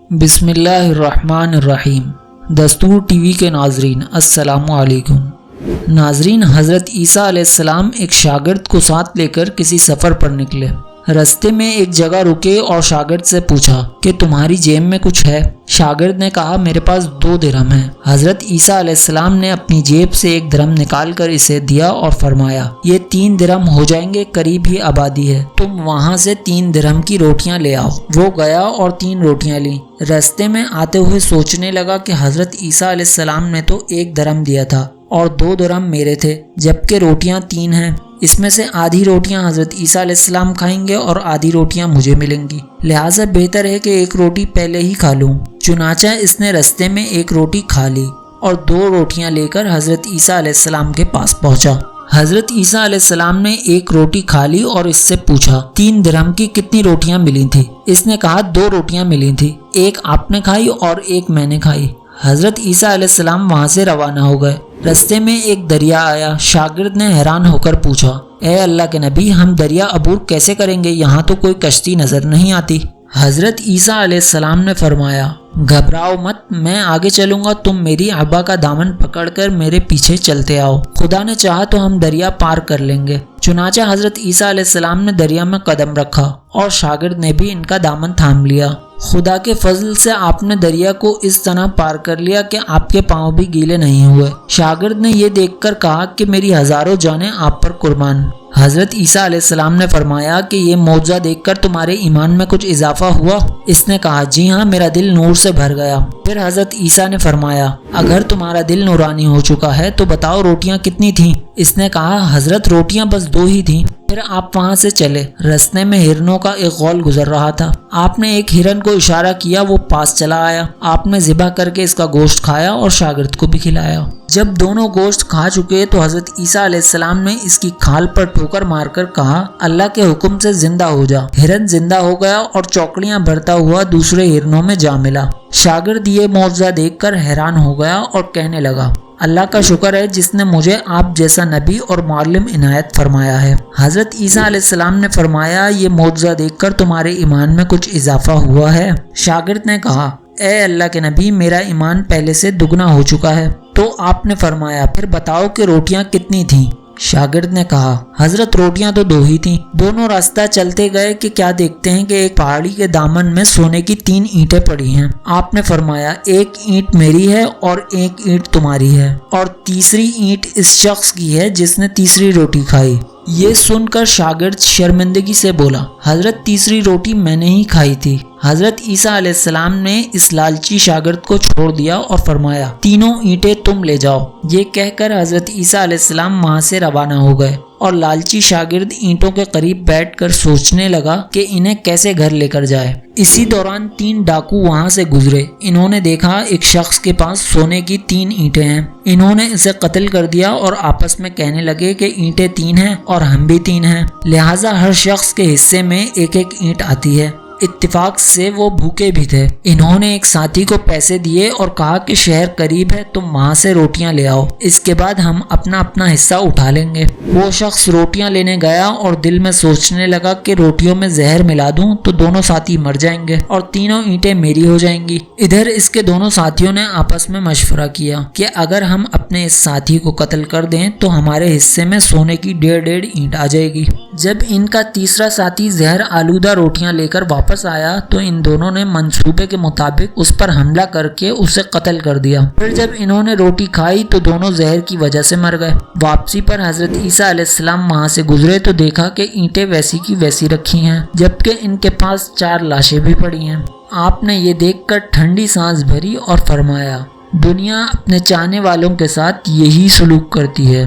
بسم اللہ الرحمن الرحیم۔ دستور ٹی وی کے ناظرین السلام علیکم۔ ناظرین، حضرت عیسیٰ علیہ السلام ایک شاگرد کو ساتھ لے کر کسی سفر پر نکلے۔ رستے میں ایک جگہ رکے اور شاگرد سے پوچھا کہ تمہاری جیب میں کچھ ہے؟ شاگرد نے کہا میرے پاس 2 درہم ہیں۔ حضرت عیسیٰ علیہ السلام نے اپنی جیب سے 1 درہم نکال کر اسے دیا اور فرمایا یہ 3 درہم ہو جائیں گے، قریب ہی آبادی ہے، تم وہاں سے 3 درہم کی روٹیاں لے آؤ۔ وہ گیا اور 3 روٹیاں لیں۔ رستے میں آتے ہوئے سوچنے لگا کہ حضرت عیسیٰ علیہ السلام نے تو 1 درہم دیا تھا اور 2 درہم میرے تھے، جبکہ روٹیاں 3 ہیں۔ اس میں سے آدھی روٹیاں حضرت عیسیٰ علیہ السلام کھائیں گے اور آدھی روٹیاں مجھے ملیں گی، لہٰذا بہتر ہے کہ 1 روٹی پہلے ہی کھا لوں۔ چنانچہ اس نے رستے میں 1 روٹی کھا لی اور 2 روٹیاں لے کر حضرت عیسیٰ علیہ السلام کے پاس پہنچا۔ حضرت عیسیٰ علیہ السلام نے 1 روٹی کھا لی اور اس سے پوچھا 3 درہم کی کتنی روٹیاں ملی تھی؟ اس نے کہا 2 روٹیاں ملی تھی، 1 آپ نے کھائی اور 1 میں نے کھائی۔ حضرت عیسیٰ علیہ السلام وہاں سے روانہ ہو گئے۔ رستے میں ایک دریا آیا۔ شاگرد نے حیران ہو کر پوچھا اے اللہ کے نبی، ہم دریا عبور کیسے کریں گے؟ یہاں تو کوئی کشتی نظر نہیں آتی۔ حضرت عیسیٰ علیہ السلام نے فرمایا گھبراؤ مت، میں آگے چلوں گا، تم میری عبا کا دامن پکڑ کر میرے پیچھے چلتے آؤ، خدا نے چاہا تو ہم دریا پار کر لیں گے۔ چنانچہ حضرت عیسیٰ علیہ السلام نے دریا میں قدم رکھا اور شاگرد نے بھی ان کا دامن تھام لیا۔ خدا کے فضل سے آپ نے دریا کو اس طرح پار کر لیا کہ آپ کے پاؤں بھی گیلے نہیں ہوئے۔ شاگرد نے یہ دیکھ کر کہا کہ میری ہزاروں جانیں آپ پر قربان۔ حضرت عیسیٰ علیہ السلام نے فرمایا کہ یہ معجزہ دیکھ کر تمہارے ایمان میں کچھ اضافہ ہوا؟ اس نے کہا جی ہاں، میرا دل نور سے بھر گیا۔ پھر حضرت عیسیٰ نے فرمایا اگر تمہارا دل نورانی ہو چکا ہے تو بتاؤ روٹیاں کتنی تھیں؟ اس نے کہا حضرت روٹیاں بس 2 ہی تھیں۔ پھر آپ وہاں سے چلے۔ رستے میں ہرنوں کا ایک غول گزر رہا تھا۔ آپ نے ایک ہرن کو اشارہ کیا، وہ پاس چلا آیا۔ آپ نے ذبح کر کے اس کا گوشت کھایا اور شاگرد کو بھی کھلایا۔ جب دونوں گوشت کھا چکے تو حضرت عیسیٰ علیہ السلام نے اس کی کھال پر ٹھوکر مار کر کہا اللہ کے حکم سے زندہ ہو جا۔ ہرن زندہ ہو گیا اور چوکڑیاں بھرتا ہوا دوسرے ہرنوں میں جا ملا۔ شاگرد یہ معجزہ دیکھ کر حیران ہو گیا اور کہنے لگا اللہ کا شکر ہے جس نے مجھے آپ جیسا نبی اور معلم عنایت فرمایا ہے۔ حضرت عیسیٰ علیہ السلام نے فرمایا یہ معجزہ دیکھ کر تمہارے ایمان میں کچھ اضافہ ہوا ہے؟ شاگرد نے کہا اے اللہ کے نبی، میرا ایمان پہلے سے دگنا ہو چکا ہے۔ تو آپ نے فرمایا پھر بتاؤ کہ روٹیاں کتنی تھیں؟ شاگرد نے کہا حضرت روٹیاں تو 2 ہی تھیں۔ دونوں راستہ چلتے گئے کہ کیا دیکھتے ہیں کہ ایک پہاڑی کے دامن میں سونے کی 3 اینٹیں پڑی ہیں۔ آپ نے فرمایا 1 اینٹ میری ہے اور 1 اینٹ تمہاری ہے اور تیسری اینٹ اس شخص کی ہے جس نے تیسری روٹی کھائی۔ یہ سن کر شاگرد شرمندگی سے بولا حضرت تیسری روٹی میں نے ہی کھائی تھی۔ حضرت عیسیٰ علیہ السلام نے اس لالچی شاگرد کو چھوڑ دیا اور فرمایا 3 اینٹیں تم لے جاؤ۔ یہ کہہ کر حضرت عیسیٰ علیہ السلام وہاں سے روانہ ہو گئے اور لالچی شاگرد اینٹوں کے قریب بیٹھ کر سوچنے لگا کہ انہیں کیسے گھر لے کر جائے۔ اسی دوران 3 ڈاکو وہاں سے گزرے۔ انہوں نے دیکھا ایک شخص کے پاس سونے کی 3 اینٹیں ہیں۔ انہوں نے اسے قتل کر دیا اور آپس میں کہنے لگے کہ اینٹیں 3 ہیں اور ہم بھی 3 ہیں، لہٰذا ہر شخص کے حصے میں 1 اینٹ آتی ہے۔ اتفاق سے وہ بھوکے بھی تھے۔ انہوں نے ایک ساتھی کو پیسے دیے اور کہا کہ شہر قریب ہے، تم وہاں سے روٹیاں لے آؤ، اس کے بعد ہم اپنا اپنا حصہ اٹھا لیں گے۔ وہ شخص روٹیاں لینے گیا اور دل میں سوچنے لگا کہ روٹیوں میں زہر ملا دوں تو دونوں ساتھی مر جائیں گے اور 3 اینٹیں میری ہو جائیں گی۔ ادھر اس کے دونوں ساتھیوں نے آپس میں مشورہ کیا کہ اگر ہم اپنے اس ساتھی کو قتل کر دیں تو ہمارے حصے میں سونے کی 1.5 اینٹ آ جائے گی۔ جب ان کا تیسرا ساتھی زہر آلودہ روٹیاں لے کر واپس آیا تو ان دونوں نے منصوبے کے مطابق اس پر حملہ کر کے اسے قتل کر دیا۔ پھر جب انہوں نے روٹی کھائی تو دونوں زہر کی وجہ سے مر گئے۔ واپسی پر حضرت عیسیٰ علیہ السلام وہاں سے گزرے تو دیکھا کہ اینٹیں ویسی کی ویسی رکھی ہیں، جبکہ ان کے پاس 4 لاشیں بھی پڑی ہیں۔ آپ نے یہ دیکھ کر ٹھنڈی سانس بھری اور فرمایا دنیا اپنے چاہنے والوں کے ساتھ یہی سلوک کرتی ہے۔